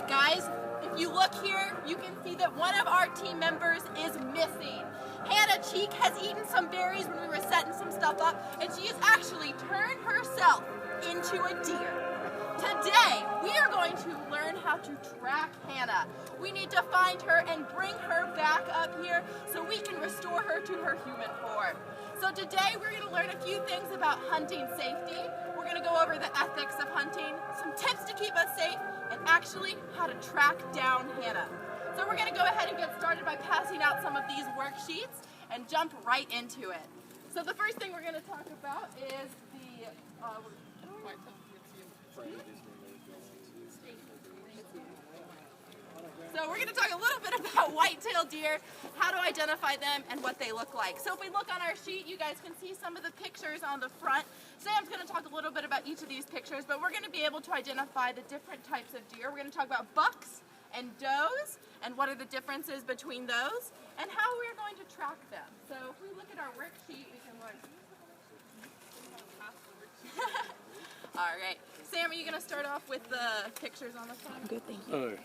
Alright guys, if you look here, you can see that one of our team members is missing. Hannah Cheek has eaten some berries when we were setting some stuff up, and she has actually turned herself into a deer. Today, we are going to learn how to track Hannah. We need to find her and bring her back up here so we can restore her to her human form. So today, we're going to learn a few things about hunting safety. We're going to go over the ethics of hunting, some tips to keep us safe, and actually how to track down Hannah. So we're going to go ahead and get started by passing out some of these worksheets and jump right into it. So the first thing we're going to talk about is the So we're going to talk a little bit about white-tailed deer, how to identify them, and what they look like. So if we look on our sheet, you guys can see some of the pictures on the front. Sam's going to talk a little bit about each of these pictures, but we're going to be able to identify the different types of deer. We're going to talk about bucks and does, and what are the differences between those, and how we're going to track them. So if we look at our worksheet, we can learn. All right. Sam, are you going to start off with the pictures on the front? Good, thank you.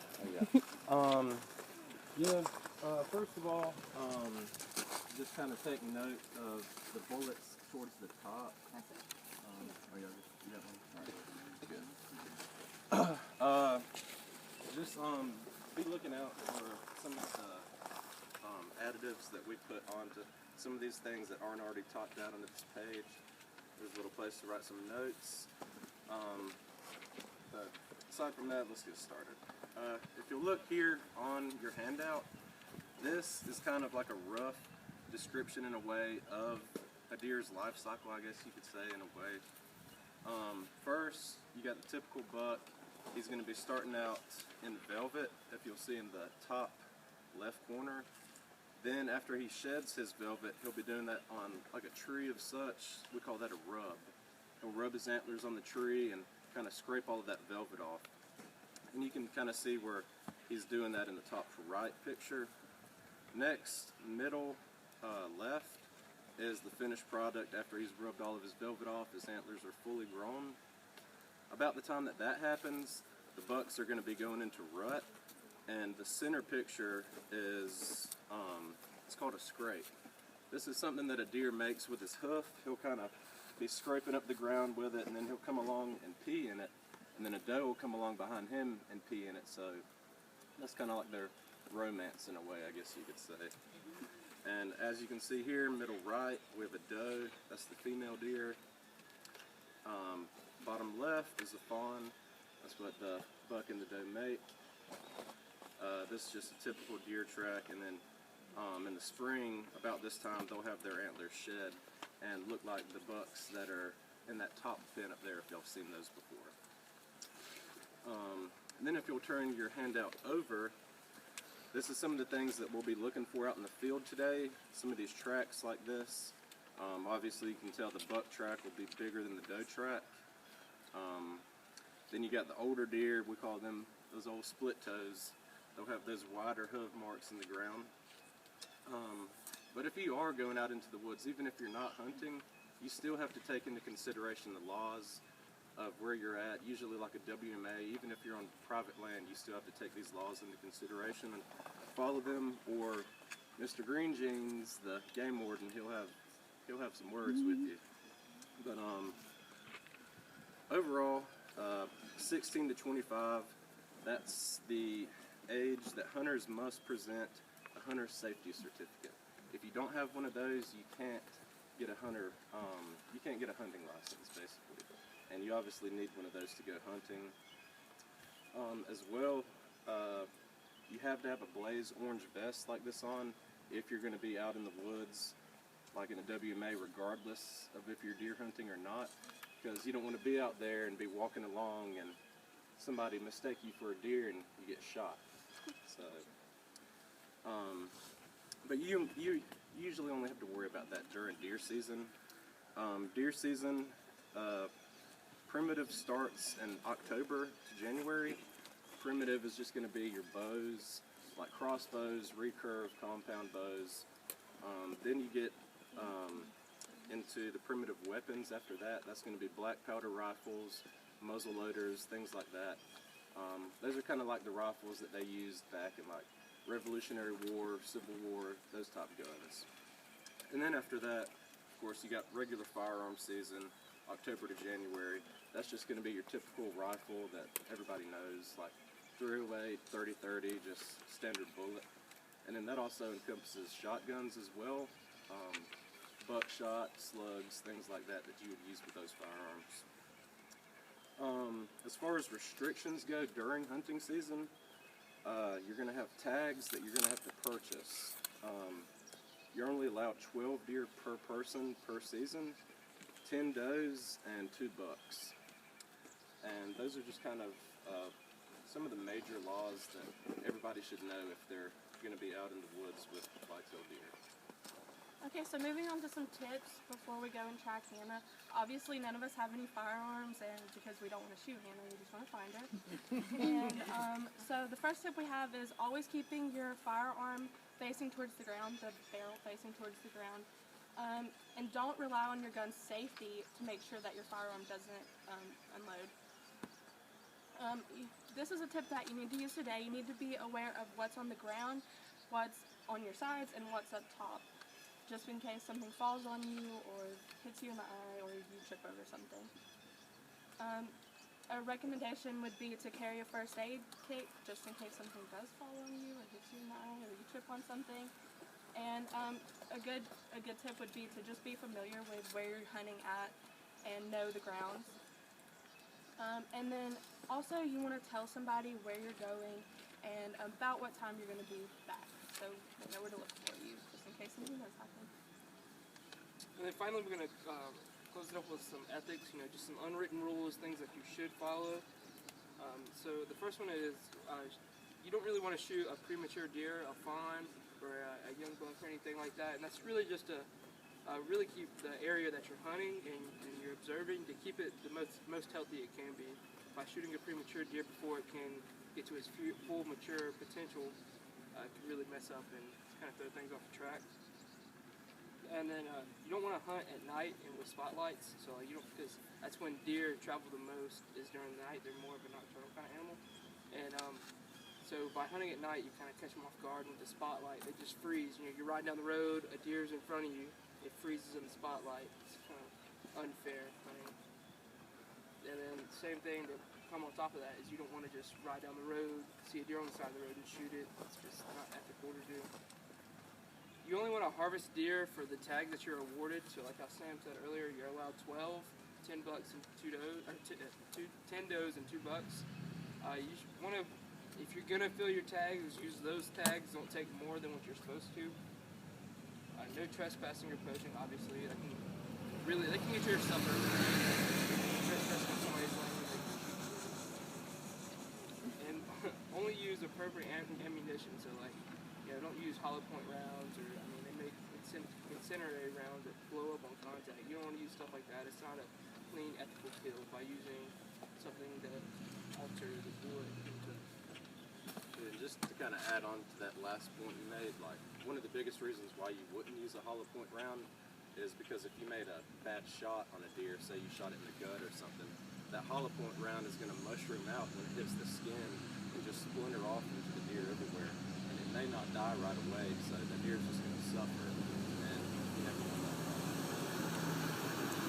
First of all, just kind of take note of the bullets towards the top. That's it. You got one? All right, good. Just be looking out for some of the additives that we put onto some of these things that aren't already talked out on this page. There's a little place to write some notes. But aside from that, let's get started. If you look here on your handout, this is kind of like a rough description in a way of a deer's life cycle, I guess you could say, in a way. First, you got the typical buck. He's going to be starting out in velvet, if you'll see in the top left corner. Then after he sheds his velvet, he'll be doing that on like a tree of such. We call that a rub. He'll rub his antlers on the tree and kind of scrape all of that velvet off. And you can kind of see where he's doing that in the top right picture. Next, middle left is the finished product after he's rubbed all of his velvet off. His antlers are fully grown. About the time that that happens, the bucks are going to be going into rut. And the center picture is, it's called a scrape. This is something that a deer makes with his hoof. He'll kind of be scraping up the ground with it, and then he'll come along and pee in it, and then a doe will come along behind him and pee in it. So that's kind of like their romance in a way, I guess you could say. And as you can see here, middle right, we have a doe. That's the female deer. Bottom left is a fawn. That's what the buck and the doe mate. This is just a typical deer track, and then in the spring, about this time, they'll have their antlers shed and look like the bucks that are in that top pen up there, if y'all seen those before. And then if you'll turn your handout over, this is some of the things that we'll be looking for out in the field today. Some of these tracks like this. Obviously you can tell the buck track will be bigger than the doe track. Then you got the older deer, we call them those old split toes. They'll have those wider hoof marks in the ground. But if you are going out into the woods, even if you're not hunting, you still have to take into consideration the laws of where you're at. Usually like a WMA, even if you're on private land, you still have to take these laws into consideration and follow them, or Mr. Green Jeans, the game warden, he'll have some words with you. But overall, 16 to 25, that's the age that hunters must present a hunter's safety certificate. If you don't have one of those, you can't get a hunter, you can't get a hunting license, basically. And you obviously need one of those to go hunting. As well, you have to have a blaze orange vest like this on if you're going to be out in the woods, like in a WMA, regardless of if you're deer hunting or not, because you don't want to be out there and be walking along and somebody mistake you for a deer and you get shot. So, but you usually only have to worry about that during deer season. Deer season, primitive starts in October to January. Primitive is just going to be your bows, like crossbows, recurve, compound bows. Then you get into the primitive weapons after that. That's going to be black powder rifles, muzzle loaders, things like that. Those are kind of like the rifles that they used back in like Revolutionary War, Civil War, those type guns. And then after that, of course, you got regular firearm season, October to January. That's just going to be your typical rifle that everybody knows, like 308, 30-30, just standard bullet. And then that also encompasses shotguns as well, buckshot, slugs, things like that that you would use with those firearms. As far as restrictions go during hunting season, you're going to have tags that you're going to have to purchase. You're only allowed 12 deer per person per season, 10 does, and 2 bucks. And those are just kind of some of the major laws that everybody should know if they're going to be out in the woods with whitetail deer. Okay, so moving on to some tips before we go and track Hannah. Obviously, none of us have any firearms, and because we don't want to shoot Hannah, we just want to find her. And so the first tip we have is always keeping your firearm facing towards the ground, the barrel facing towards the ground. And don't rely on your gun's safety to make sure that your firearm doesn't unload. This is a tip that you need to use today. You need to be aware of what's on the ground, what's on your sides, and what's up top, just in case something falls on you or hits you in the eye or you trip over something. A recommendation would be to carry a first aid kit just in case something does fall on you or hits you in the eye or you trip on something. And a good tip would be to just be familiar with where you're hunting at and know the grounds. And then also you want to tell somebody where you're going and about what time you're going to be back, so they know where to look for you just in case something does happen. And then finally we're going to close it up with some ethics, just some unwritten rules, things that you should follow. So the first one is you don't really want to shoot a premature deer, a fawn, or a young buck or anything like that. And that's really just to really keep the area that you're hunting and you're observing to keep it the most healthy it can be. By shooting a premature deer before it can get to its full mature potential, it can really mess up and kind of throw things off the track. And then you don't want to hunt at night and with spotlights, so because that's when deer travel the most is during the night. They're more of a nocturnal kind of animal, and so by hunting at night, you kind of catch them off guard with the spotlight. They just freeze. You're riding down the road, a deer's in front of you, it freezes in the spotlight. It's kind of unfair. And then same thing to come on top of that is you don't want to just ride down the road, see a deer on the side of the road and shoot it. It's just not ethical to do. You only want to harvest deer for the tag that you're awarded. So like how Sam said earlier, you're allowed 12, 10 bucks and 2 does, or 10 does and 2 bucks. You want to, if you're gonna fill your tags, use those tags. Don't take more than what you're supposed to. No trespassing or poaching, obviously. They can get to your supper. Trespassing on somebody's land. And only use appropriate ammunition. So don't use hollow point rounds, or they make incendiary rounds that blow up on contact. You don't want to use stuff like that. It's not a clean, ethical kill by using something that alters the bullet into. And just to kind of add on to that last point you made, one of the biggest reasons why you wouldn't use a hollow point round is because if you made a bad shot on a deer, say you shot it in the gut or something, that hollow point round is going to mushroom out when it hits the skin and just splinter off into the deer everywhere. And it may not die right away, so the deer's just going to suffer, and you never want that.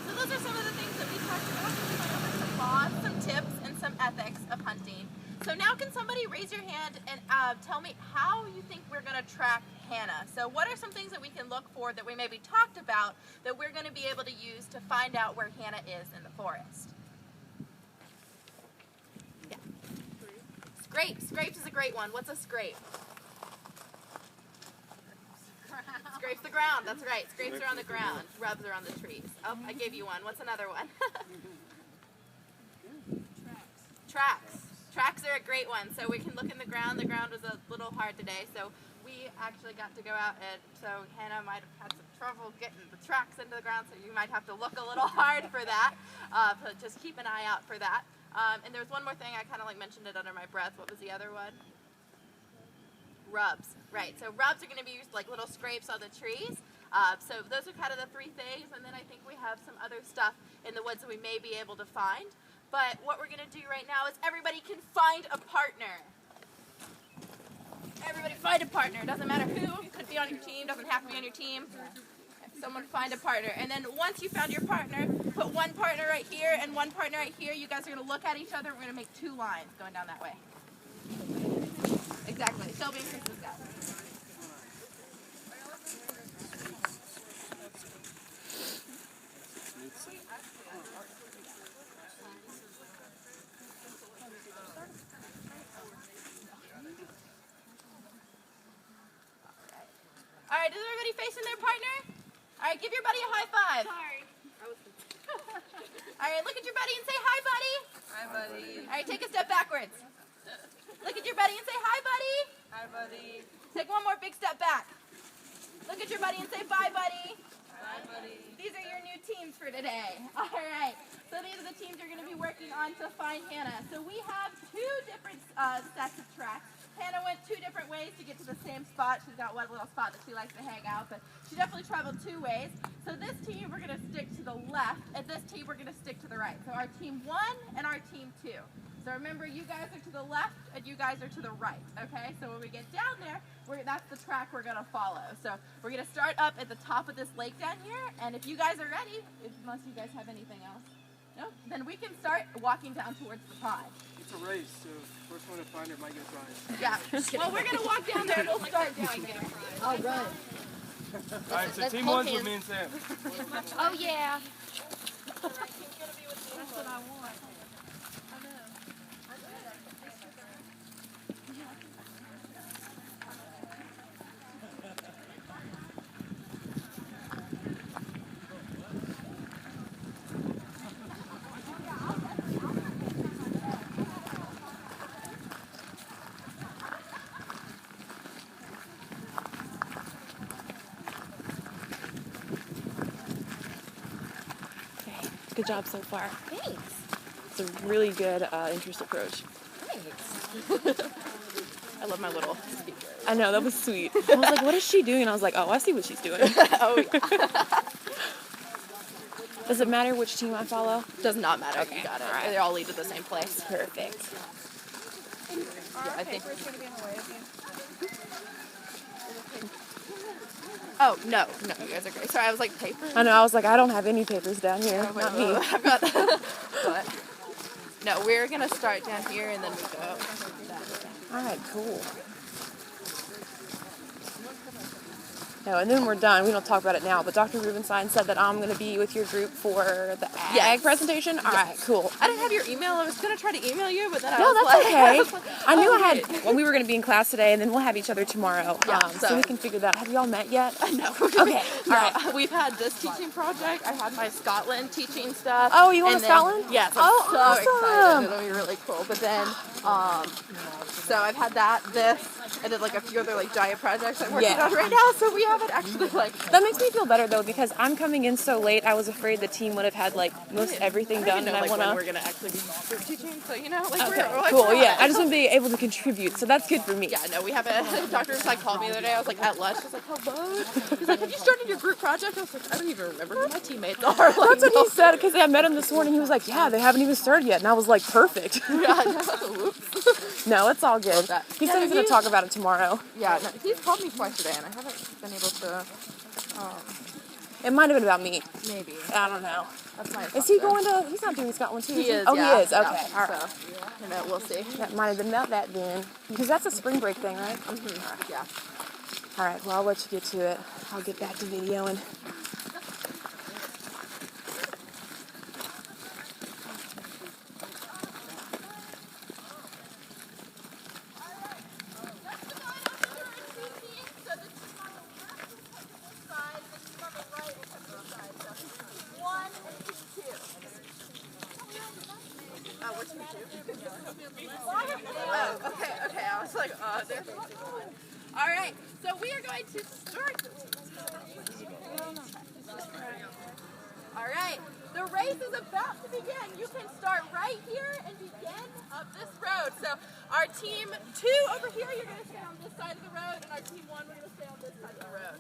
So those are some of the things that we talked about. We went over some laws, some tips, and some ethics of hunting. So now can somebody raise your hand and tell me how you think we're going to track Hannah? So what are some things that we can look for that we maybe talked about that we're going to be able to use to find out where Hannah is in the forest? Yeah. Scrapes. Scrapes is a great one. What's a scrape? Scrapes the ground. That's right. Scrapes are on the ground. Rubs are on the trees. Oh, I gave you one. What's another one? Tracks. Tracks are a great one. So we can look in the ground. The ground was a little hard today, so we actually got to go out, and so Hannah might have had some trouble getting the tracks into the ground, so you might have to look a little hard for that. So just keep an eye out for that. And there was one more thing, I kind of mentioned it under my breath. What was the other one? Rubs. Right, so rubs are going to be used like little scrapes on the trees. So those are kind of the three things, and then I think we have some other stuff in the woods that we may be able to find. But what we're going to do right now is everybody can find a partner. Everybody find a partner. Doesn't matter who. Could be on your team. Doesn't have to be on your team. Someone find a partner. And then once you found your partner, put one partner right here and one partner right here. You guys are going to look at each other. We're going to make 2 lines going down that way. Exactly. Shelby and Kristen go. All right, is everybody facing their partner? All right, give your buddy a high five. Sorry. All right, look at your buddy and say, hi, buddy. Hi, buddy. All right, take a step backwards. Look at your buddy and say, hi, buddy. Hi, buddy. Take one more big step back. Look at your buddy and say, bye, buddy. Hi, buddy. These are your new teams for today. All right, so these are the teams you're going to be working on to find Hannah. So we have 2 different sets of tracks. Hannah went 2 different ways to get to the same spot. She's got one little spot that she likes to hang out, but she definitely traveled 2 ways. So this team, we're going to stick to the left, and this team, we're going to stick to the right. So our team 1 and our team 2. So remember, you guys are to the left, and you guys are to the right, okay? So when we get down there, that's the track we're going to follow. So we're going to start up at the top of this lake down here, and if you guys are ready, unless you guys have anything else, no, then we can start walking down towards the pond. It's a race, so first one to find it might get a prize. Yeah. Well, we're going to walk down there, and we'll start down there. All right. All right, so team 1's with me and Sam. Oh, yeah. That's what I want. Good job so far. Thanks. It's a really good interest approach. Thanks. I love my little speaker. I know, that was sweet. I was like, what is she doing? And I was like, oh, I see what she's doing. Oh, yeah. Does it matter which team I follow? Does not matter. Okay, You got it. all right. They all lead to the same place. Perfect. I think. Paper's going to be in the way of you. Oh, no, you guys are great. Sorry, I was like, paper? I know, I was like, I don't have any papers down here. Oh, wait, Not me. I've got but, no, we're going to start down here and then we go that way. All right, cool. No, and then we're done. We don't talk about it now, but Dr. Rubenstein said that I'm going to be with your group for the ag Yes. presentation. All right, cool. I didn't have your email. I was going to try to email you, but then I No, was that's like... okay. I was like, I knew oh, I wait. had, well, we were going to be in class today, and then we'll have each other tomorrow. Yeah, so so- we can figure that out. Have y'all met yet? No. Okay, No, all right. we've had this teaching project. I had my Scotland teaching stuff. Oh, you going and to then- Scotland? Yes, I'm Oh, so awesome. excited. It'll be really cool. But then, so I've had this, and then like a few other like giant projects I'm working Yeah. on right now. So we haven't actually like. That makes me feel better, though, because I'm coming in so late. I was afraid the team would have had, like, most everything I done, don't even and know, I like, when want we're to... gonna actually be group teaching. So you know, like Okay, we're like, cool, we're yeah. on I it. just want to be able to contribute, so that's good for me. Yeah, no, we haven't. Dr. Rubenstein called me the other day. I was like at lunch. I was like, hello. He's like, have you started your group project? I was like, I don't even remember who my teammates are. Like, That's what no. he said, because I met him this morning. He was like, yeah, they haven't even started yet. And I was like, perfect. Yeah, no. Whoops. No, it's all good. That- He Yeah, said he's going to talk about it tomorrow. Yeah, no, he's called me twice today, and I haven't been able to. It might have been about me. Maybe. I don't know. That's my. Is he assumption. going to... He's not doing Scotland, too. He is. Oh, yeah, he is. Okay. yeah, All right. So, you know, we'll see. That might have been about that then. Because that's a spring break thing, right? Yeah. All right, well, I'll let you get to it. I'll get back to videoing. Okay. I was like, there's one. All right, so we are going to start. All right, the race is about to begin. You can start right here and begin up this road. So our team 2 over here, you're going to stay on this side of the road, and our team 1, we're going to stay on this side of the road.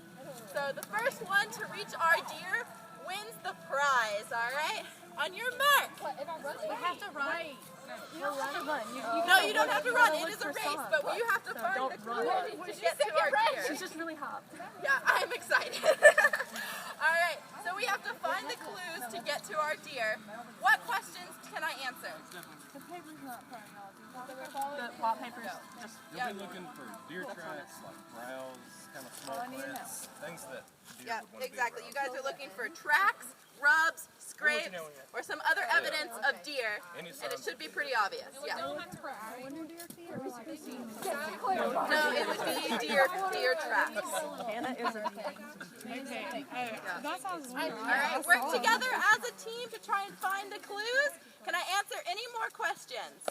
So the first one to reach our deer wins the prize, all right? On your mark. You have to run. You don't have to run. No, you don't have to run. It is a race, but you have to find the clues to get to our deer. She's just really hot. Yeah, I'm excited. All right, so we have to find the clues to get to our deer. What questions can I answer? The paper's not terminology. The wallpaper's just. You'll be looking for deer tracks, like browse, kind of small prints, things that deer Yeah, would want to exactly. be You guys are looking for tracks, rubs, scrapes, or some other evidence of deer, and it should be pretty obvious. Yeah. No, it would be deer tracks. Hannah is a. That sounds weird. All right, work together as a team to try and find the clues. Can I answer any more questions?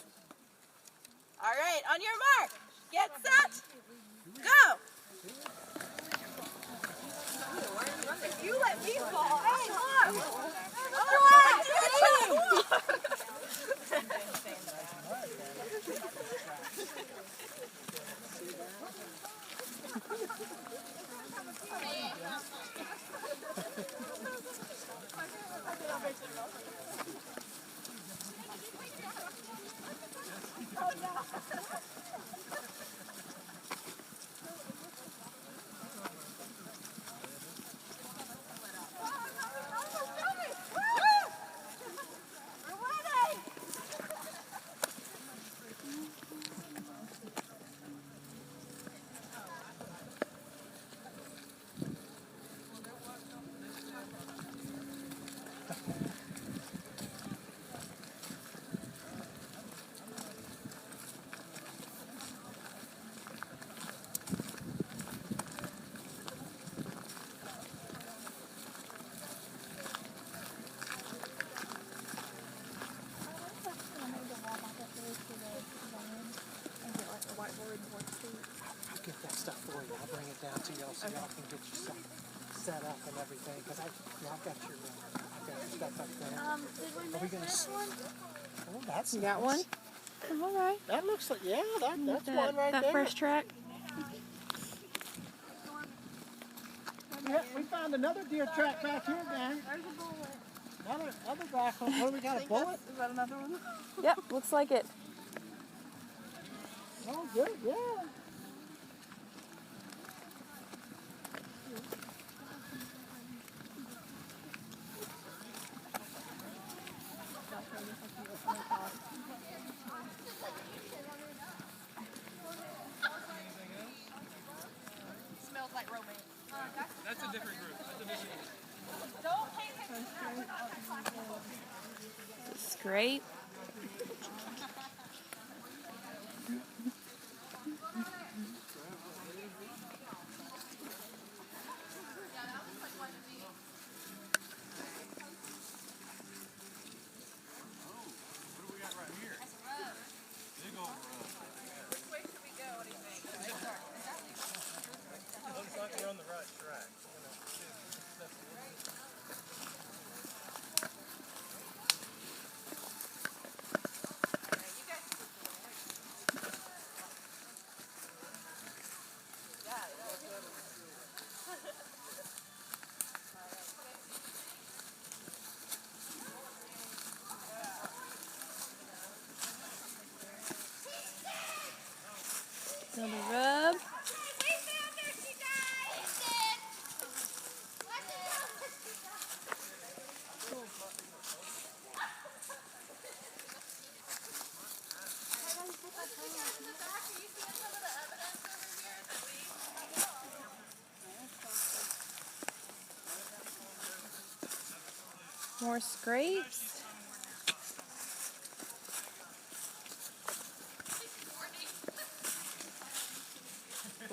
All right, on your mark, get set, go. If you let me fall, hey, look. Oh, I'll get that stuff for you. I'll bring it down to y'all so y'all can get yourself set up and everything. Because I've got your stuff up there. Are we gonna Oh, that's You got nice. one? All right. That looks like that's one right That there. first track. Yeah, we found another deer track back here, gang. Other back one. What do we got? A bullet? Is that another one? Yep, looks like it. Oh, good. Yeah. Smells like romance. That's a different group. Don't pay attention to that. We're not talking about Scrape. Looks like you're on the right track. Another rub. More scrapes.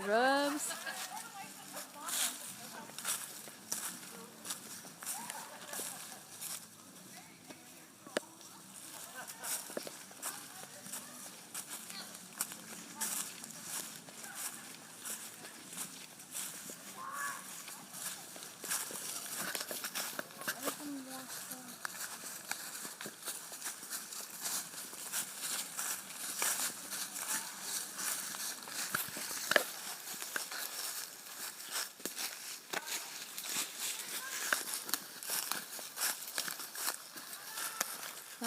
Rubs.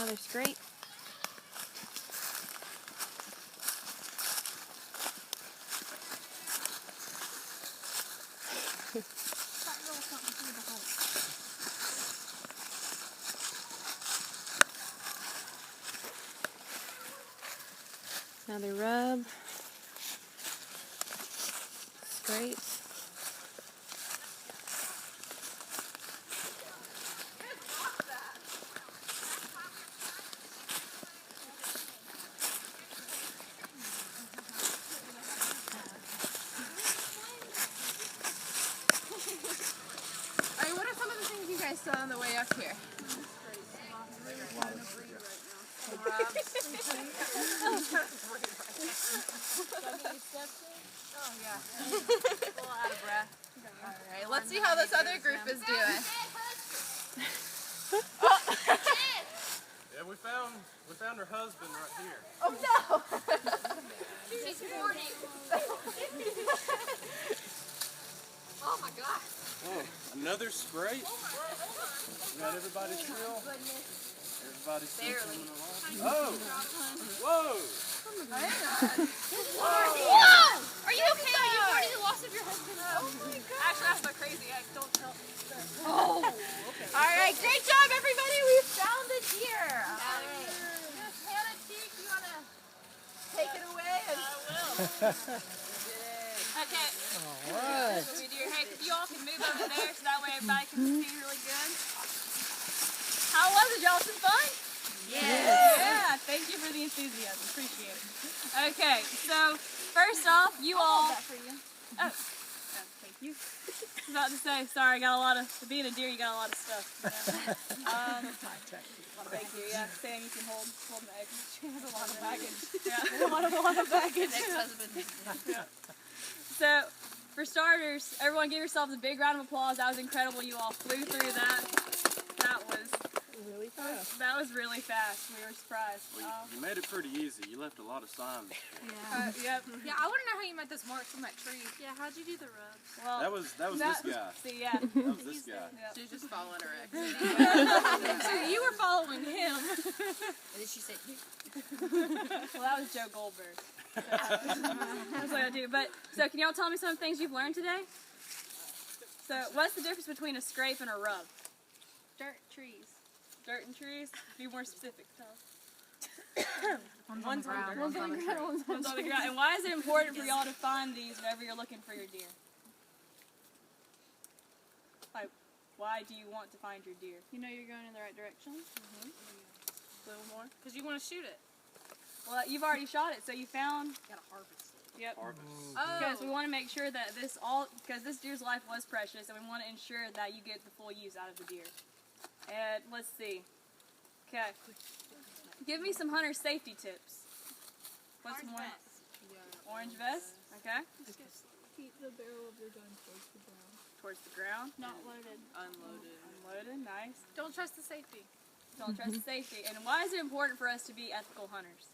Another scrape. Another rub. Scrape. Alright, what are some of the things you guys saw on the way up here? Oh yeah. A little out of breath. Alright, let's see how this other group is doing. Yeah, we found her husband right here. Oh no! She's mourning. Oh my God. Oh, another scrape. Got everybody still? Everybody's still coming along. Oh! Whoa! Are you okay? Are you mourning the loss of your husband? Oh my God! Actually, that's not crazy. I don't tell. Oh! Alright, great job everybody! We found a deer! Hannah Cheek, you wanna take it away? Okay. Alright. So we do your head. You all can move over there so that way everybody can see really good. How was it, y'all? Some fun? Yeah. Thank you for the enthusiasm. Appreciate it. Okay. So first off, you all. Oh, thank you. I was about to say, sorry, I got a lot of. Being a deer, you got a lot of stuff. You know? Thank you. Yeah, Sam, you can hold my egg. She has a lot of baggage. Yeah, a lot of baggage. Yeah. So, for starters, everyone give yourselves a big round of applause. That was incredible. You all flew through that. That was Really fast. That was really fast. We were surprised. Well, you made it pretty easy. You left a lot of signs. Yep. Yeah, I want to know how you made those marks on that tree. Yeah, how'd you do the rubs? Well, That was this guy. See, yeah. That was this guy. She's just following her ex. So you were following him. And then she said, Well, that was Joe Goldberg. So, that's what I do. But so, can y'all tell me some things you've learned today? So, what's the difference between a scrape and a rub? dirt trees. Dirt and trees? Be more specific. Tell us. One's on the ground, One's on the ground. One's on the ground. And why is it important for y'all to find these whenever you're looking for your deer? Like, why do you want to find your deer? You know you're going in the right direction. A little more. Because you want to shoot it. Well, you've already shot it, so you found. Gotta harvest it. Yep. Harvest. Because we want to make sure that because this deer's life was precious, and we want to ensure that you get the full use out of the deer. And let's see. Okay. Give me some hunter safety tips. What's Orange one? vest. Orange vest. Okay. Keep the barrel of your gun towards the ground. Towards the ground. Not loaded. Unloaded. Nice. Don't trust the safety. Don't trust the safety. And why is it important for us to be ethical hunters?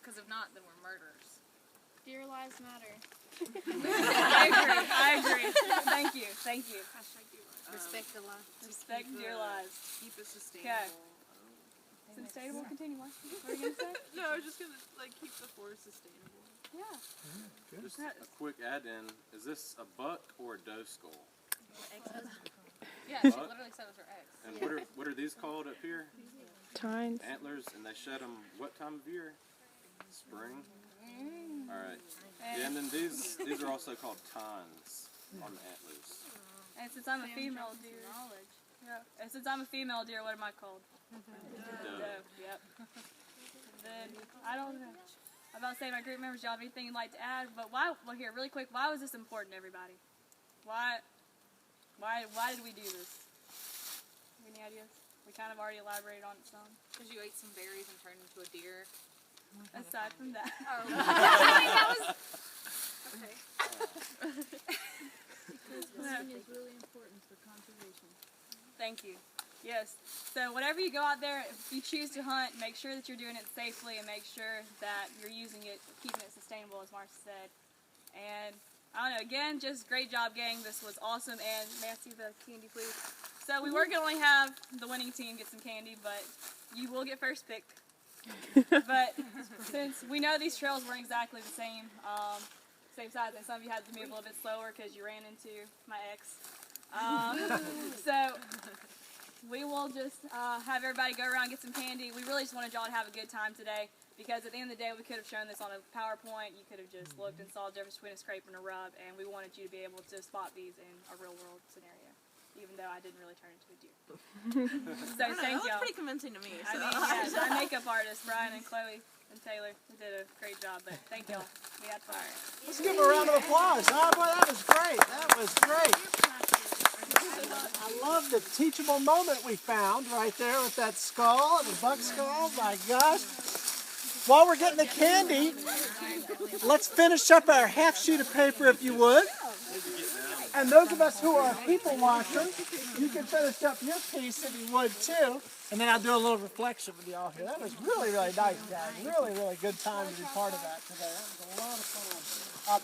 Because if not, then we're murderers. Deer lives matter. I agree. Thank you. Respect the life. Respect deer lives. Keep it sustainable. Okay. Sustainable. Continue. What were you gonna say? No, I was just gonna keep the forest sustainable. Yeah. Just a quick add-in. Is this a buck or a doe skull? Yeah, she Buck? literally said it was her ex. And what are these called up here? Tines. Antlers, and they shed them what time of year? Spring. All right. Yeah, and then these are also called tines on the antlers. And since I'm a female deer, yeah. And since I'm a female deer, what am I called? Doe. Yep. Then I don't know. I'm about to say, my group members, y'all have anything you'd like to add? But why? Well, here, really quick. Why was this important to everybody? Why did we do this? Any ideas? We kind of already elaborated on it some. Because you ate some berries and turned into a deer. Aside from that. Oh. That was... Okay. Hunting is really important for conservation. Thank you. Yes. So whenever you go out there, if you choose to hunt, make sure that you're doing it safely and make sure that you're using it, keeping it sustainable, as Marcia said. And I don't know, again, just great job, gang. This was awesome. And may I see the candy, please? So we were going to only have the winning team get some candy, but you will get first pick. But since we know these trails weren't exactly the same size, and some of you had to move a little bit slower because you ran into my ex. So we will just have everybody go around and get some candy. We really just wanted y'all to have a good time today because at the end of the day we could have shown this on a PowerPoint. You could have just looked and saw the difference between a scrape and a rub, and we wanted you to be able to spot these in a real world scenario, even though I didn't really turn into a deer. So thank y'all. That's pretty convincing to me. I mean, yes, our makeup artists, Brian and Chloe and Taylor, did a great job, but thank y'all. We had fun. Let's give them a round of applause. Oh, boy, that was great. That was great. I love the teachable moment we found right there with that skull, the buck skull. My gosh. While we're getting the candy, let's finish up our half sheet of paper if you would. And those of us who are people watchers, you can finish up your piece if you would too. And then I'll do a little reflection with y'all here. That was really, really nice, guys. Really, really good time to be part of that today. That was a lot of fun.